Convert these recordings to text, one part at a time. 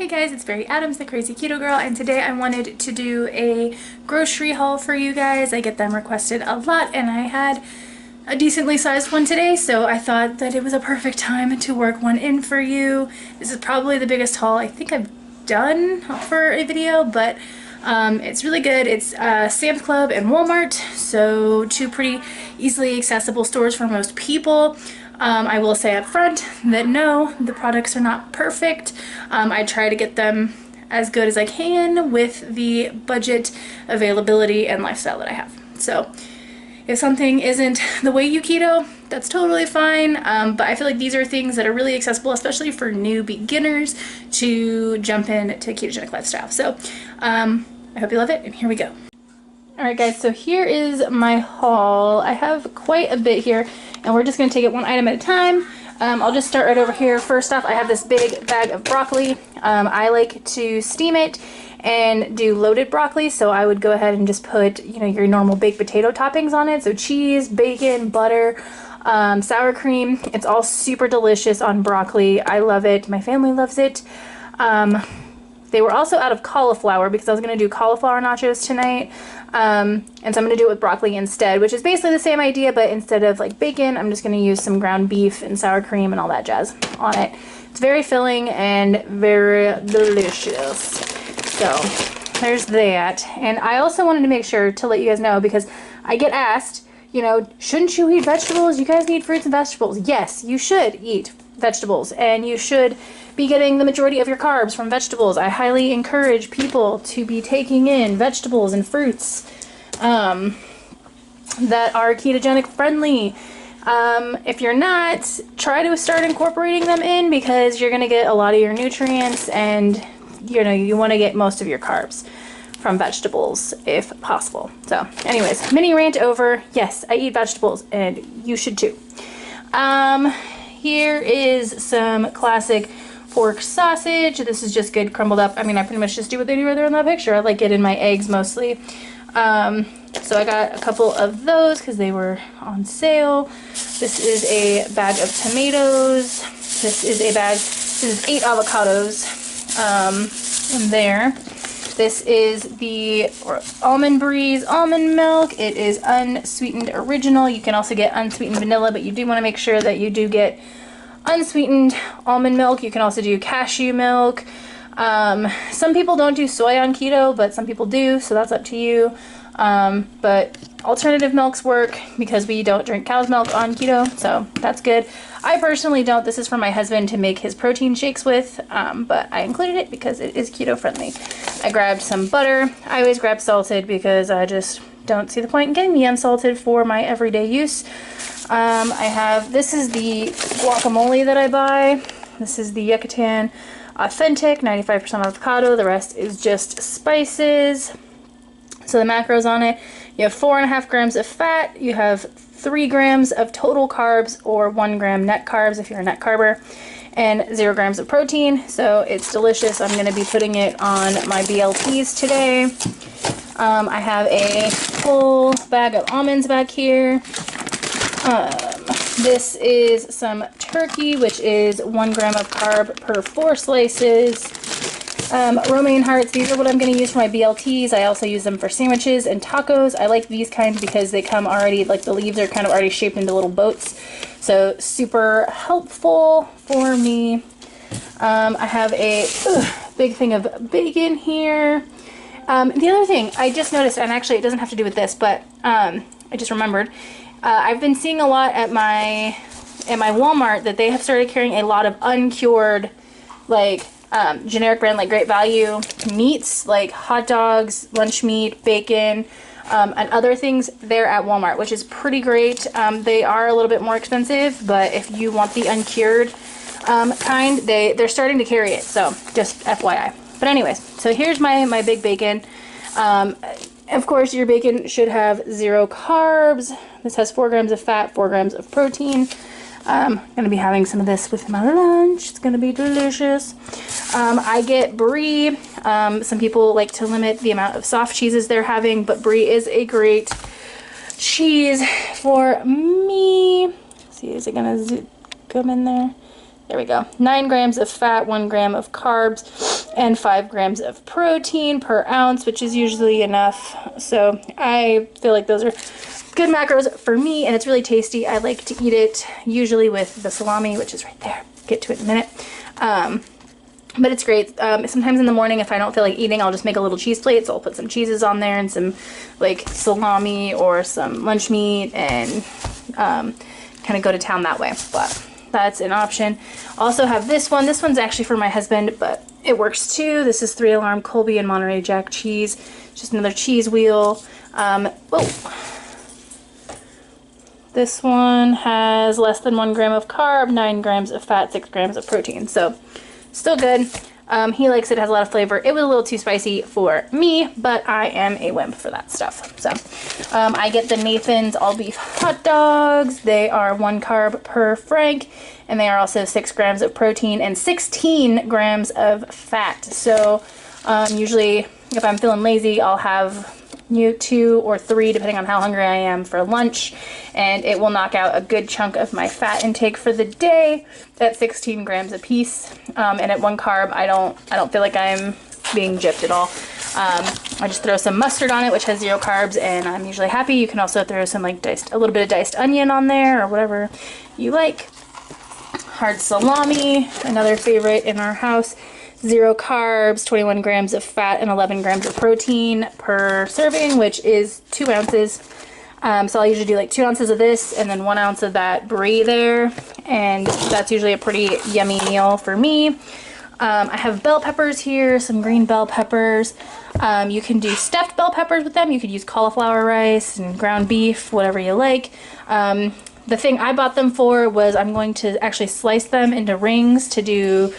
Hey guys, it's Barry Adams, the Crazy Keto Girl, and today I wanted to do a grocery haul for you guys. I get them requested a lot, and I had a decently sized one today, so I thought that it was a perfect time to work one in for you. This is probably the biggest haul I think I've done for a video, but it's really good. It's Sam's Club and Walmart, so two pretty easily accessible stores for most people. I will say up front that no, the products are not perfect. I try to get them as good as I can with the budget, availability, and lifestyle that I have. So if something isn't the way you keto, that's totally fine, but I feel like these are things that are really accessible, especially for new beginners to jump into ketogenic lifestyle. So I hope you love it, and here we go. Alright guys, so here is my haul. I have quite a bit here, and we're just going to take it one item at a time. I'll just start right over here. First off, I have this big bag of broccoli. I like to steam it and do loaded broccoli, so I would go ahead and just put, you know, your normal baked potato toppings on it. So cheese, bacon, butter, sour cream. It's all super delicious on broccoli. I love it. My family loves it. They were also out of cauliflower because I was going to do cauliflower nachos tonight. And so I'm going to do it with broccoli instead, which is basically the same idea, but instead of like bacon, I'm just going to use some ground beef and sour cream and all that jazz on it. It's very filling and very delicious. So there's that. And I also wanted to make sure to let you guys know, because I get asked, you know, shouldn't you eat vegetables? You guys need fruits and vegetables. Yes, you should eat vegetables, and you should be getting the majority of your carbs from vegetables. I highly encourage people to be taking in vegetables and fruits that are ketogenic friendly. If you're not, try to start incorporating them in, because you're going to get a lot of your nutrients, and you know, you want to get most of your carbs from vegetables if possible. So anyways, mini rant over. Yes, I eat vegetables, and you should too. Here is some classic pork sausage. This is just good crumbled up. I mean, I pretty much just do what they do right there in that picture. I like it in my eggs mostly. So I got a couple of those because they were on sale. This is a bag of tomatoes. This is 8 avocados in there. This is the Almond Breeze almond milk. It is unsweetened original. You can also get unsweetened vanilla, but you do want to make sure that you do get unsweetened almond milk. You can also do cashew milk. Some people don't do soy on keto, but some people do, so that's up to you. But alternative milks work because we don't drink cow's milk on keto, so that's good. I personally don't. This is for my husband to make his protein shakes with, but I included it because it is keto friendly. I grabbed some butter. I always grab salted because I just don't see the point in getting the unsalted for my everyday use. This is the guacamole that I buy. This is the Yucatan Authentic, 95% avocado. The rest is just spices. So the macros on it, you have 4.5 grams of fat, you have 3 grams of total carbs, or 1 gram net carbs if you're a net carber, and 0 grams of protein. So it's delicious. I'm going to be putting it on my BLTs today. I have a full bag of almonds back here. This is some turkey, which is 1 gram of carb per 4 slices. Romaine Hearts, these are what I'm going to use for my BLTs. I also use them for sandwiches and tacos. I like these kinds because they come already, like the leaves are kind of already shaped into little boats. So super helpful for me. I have a big thing of bacon here. The other thing I just noticed, and actually it doesn't have to do with this, but I just remembered, I've been seeing a lot at my Walmart that they have started carrying a lot of uncured, like generic brand, like Great Value meats, like hot dogs, lunch meat, bacon, and other things there at Walmart, which is pretty great. They are a little bit more expensive, but if you want the uncured kind, they're starting to carry it, so just FYI. But anyways, so here's my big bacon. Of course, your bacon should have 0 carbs. This has 4 grams of fat, 4 grams of protein. I'm going to be having some of this with my lunch. It's going to be delicious. I get brie. Some people like to limit the amount of soft cheeses they're having, but brie is a great cheese for me. Let's see, is it going to come in there? there we go, 9 grams of fat, 1 gram of carbs, and 5 grams of protein per ounce, which is usually enough. So I feel like those are good macros for me, and it's really tasty. I like to eat it usually with the salami, which is right there. Get to it in a minute. But it's great. Sometimes in the morning, if I don't feel like eating, I'll just make a little cheese plate. So I'll put some cheeses on there and some like salami or some lunch meat and kind of go to town that way. But that's an option. Also have this one. This one's actually for my husband, but it works too. This is 3 Alarm Colby and Monterey Jack cheese. Just another cheese wheel. This one has less than 1 gram of carb, 9 grams of fat, 6 grams of protein. So still good. He likes it, has a lot of flavor. It was a little too spicy for me, but I am a wimp for that stuff. So I get the Nathan's all beef hot dogs. They are 1 carb per frank, and they are also 6 grams of protein and 16 grams of fat. So usually if I'm feeling lazy, I'll have 2 or 3 depending on how hungry I am for lunch, and it will knock out a good chunk of my fat intake for the day at 16 grams a piece. And at 1 carb, I don't feel like I'm being gypped at all. I just throw some mustard on it, which has 0 carbs, and I'm usually happy. You can also throw some like a little bit of diced onion on there or whatever you like. Hard salami, another favorite in our house. 0 carbs, 21 grams of fat, and 11 grams of protein per serving, which is 2 ounces. So I'll usually do like 2 ounces of this and then 1 ounce of that brie there. And that's usually a pretty yummy meal for me. I have bell peppers here, some green bell peppers. You can do stuffed bell peppers with them. You could use cauliflower rice and ground beef, whatever you like. The thing I bought them for was I'm going to actually slice them into rings to do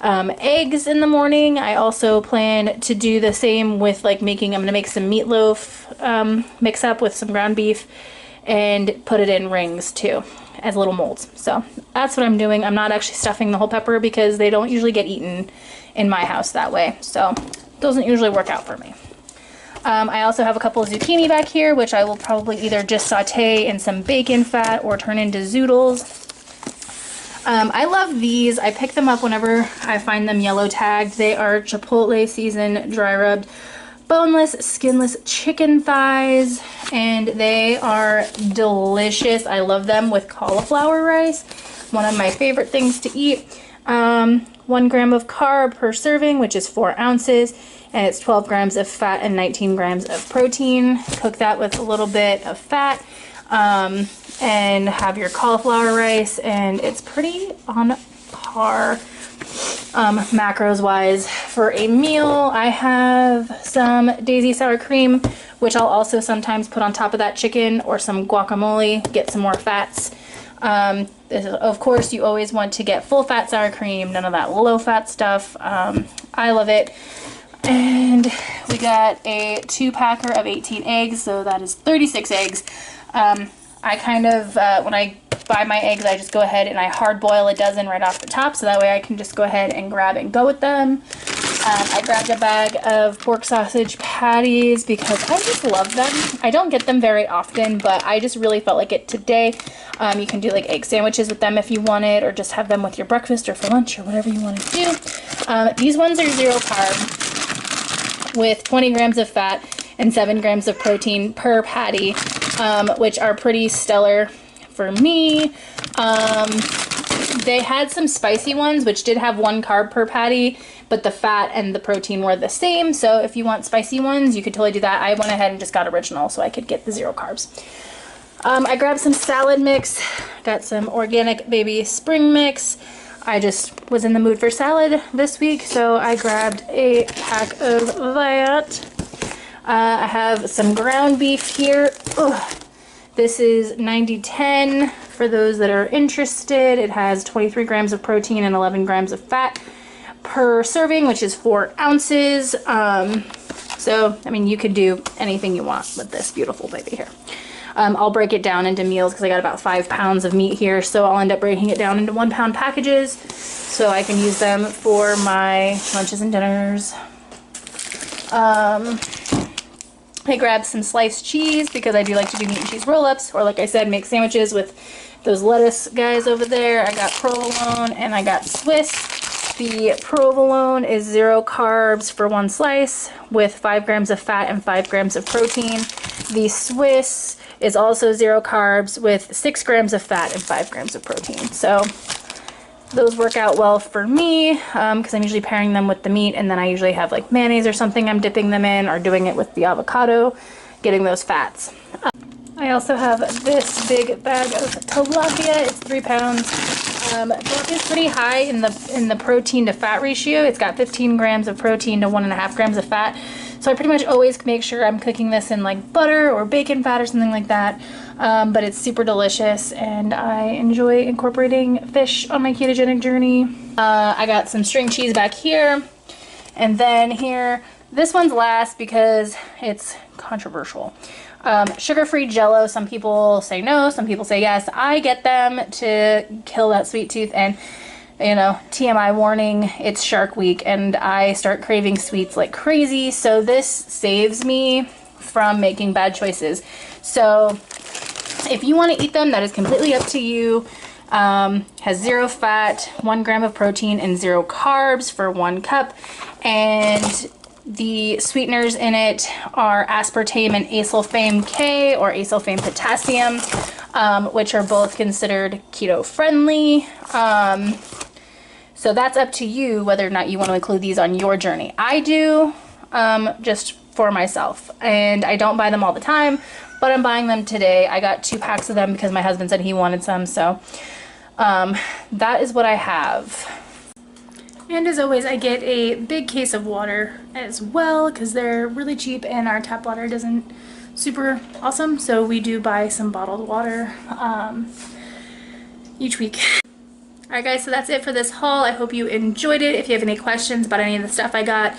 eggs in the morning. I also plan to do the same with like I'm gonna make some meatloaf mix up with some ground beef and put it in rings too as little molds. So that's what I'm doing. I'm not actually stuffing the whole pepper because they don't usually get eaten in my house that way. So it doesn't usually work out for me. I also have a couple of zucchini back here, which I will probably either just saute in some bacon fat or turn into zoodles. I love these. I pick them up whenever I find them yellow tagged. They are Chipotle seasoned dry rubbed boneless skinless chicken thighs, and they are delicious. I love them with cauliflower rice. One of my favorite things to eat. 1 gram of carb per serving, which is 4 ounces, and it's 12 grams of fat and 19 grams of protein. Cook that with a little bit of fat. And have your cauliflower rice, and it's pretty on par macros wise for a meal. I have some daisy sour cream, which I'll also sometimes put on top of that chicken, or some guacamole, get some more fats. Of course, you always want to get full fat sour cream, none of that low fat stuff. I love it. And we got a 2-packer of 18 eggs, so that is 36 eggs. I kind of, when I buy my eggs, I just go ahead and I hard boil a dozen right off the top, so that way I can just go ahead and grab and go with them. I grabbed a bag of pork sausage patties because I just love them. I don't get them very often, but I just really felt like it today. You can do like egg sandwiches with them if you want it, or just have them with your breakfast or for lunch or whatever you want to do. These ones are 0 carb with 20 grams of fat and 7 grams of protein per patty, which are pretty stellar for me. They had some spicy ones, which did have 1 carb per patty, but the fat and the protein were the same. So if you want spicy ones, you could totally do that. I went ahead and just got original so I could get the 0 carbs. I grabbed some salad mix, got some organic baby spring mix. I just was in the mood for salad this week, so I grabbed a pack of that. I have some ground beef here. Ugh. This is 90-10 for those that are interested. It has 23 grams of protein and 11 grams of fat per serving, which is 4 ounces. So, I mean, you can do anything you want with this beautiful baby here. I'll break it down into meals because I got about 5 pounds of meat here, so I'll end up breaking it down into 1-pound packages so I can use them for my lunches and dinners. I grabbed some sliced cheese because I do like to do meat and cheese roll-ups, or like I said, make sandwiches with those lettuce guys over there. I got provolone and I got Swiss. The provolone is 0 carbs for 1 slice with 5 grams of fat and 5 grams of protein. The Swiss is also 0 carbs with 6 grams of fat and 5 grams of protein. So those work out well for me because I'm usually pairing them with the meat, and then I usually have like mayonnaise or something I'm dipping them in, or doing it with the avocado, getting those fats. I also have this big bag of tilapia. It's 3 pounds. Tilapia is pretty high in the protein to fat ratio. It's got 15 grams of protein to 1.5 grams of fat. So I pretty much always make sure I'm cooking this in like butter or bacon fat or something like that. But it's super delicious, and I enjoy incorporating fish on my ketogenic journey. I got some string cheese back here, and then here, this one's last because it's controversial. Sugar-free Jell-O. Some people say no, some people say yes. I get them to kill that sweet tooth, and you know, TMI warning, it's Shark Week and I start craving sweets like crazy. So this saves me from making bad choices. So if you want to eat them, that is completely up to you. Has 0 fat, 1 gram of protein, and 0 carbs for 1 cup. And the sweeteners in it are aspartame and acesulfame K, or acesulfame potassium, which are both considered keto friendly. So that's up to you whether or not you want to include these on your journey. I do, just for myself, and I don't buy them all the time, but I'm buying them today. I got 2 packs of them because my husband said he wanted some, so that is what I have. And as always, I get a big case of water as well because they're really cheap and our tap water doesn't super awesome, so we do buy some bottled water each week. Alright guys, so that's it for this haul. I hope you enjoyed it. If you have any questions about any of the stuff I got,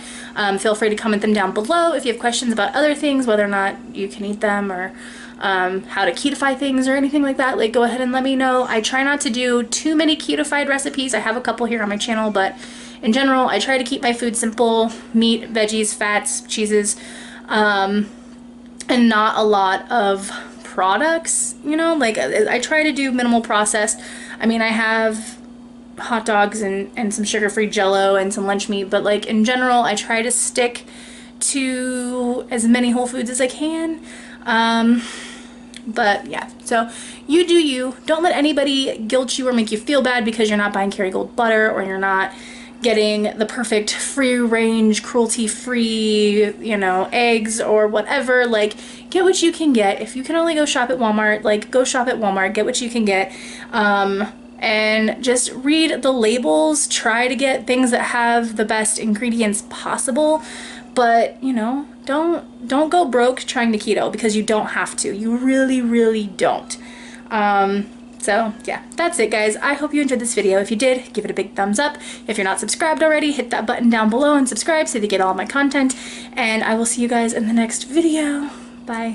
feel free to comment them down below. If you have questions about other things, whether or not you can eat them, or how to ketify things or anything like that, like, go ahead and let me know. I try not to do too many ketofied recipes. I have a couple here on my channel, but in general, I try to keep my food simple: meat, veggies, fats, cheeses, and not a lot of products, you know, like I try to do minimal processed. I mean, I have hot dogs and some sugar-free Jell-O and some lunch meat, but like in general, I try to stick to as many whole foods as I can. But yeah, so you do you. Don't let anybody guilt you or make you feel bad because you're not buying Kerrygold butter, or you're not getting the perfect free-range, cruelty-free, you know, eggs or whatever. Like, get what you can get. If you can only go shop at Walmart, like, go shop at Walmart, get what you can get, and just read the labels. Try to get things that have the best ingredients possible, but, you know, don't go broke trying to keto, because you don't have to. You really, really don't. So yeah, that's it guys. I hope you enjoyed this video. If you did, give it a big thumbs up. If you're not subscribed already, hit that button down below and subscribe so that you get all my content. And I will see you guys in the next video. Bye.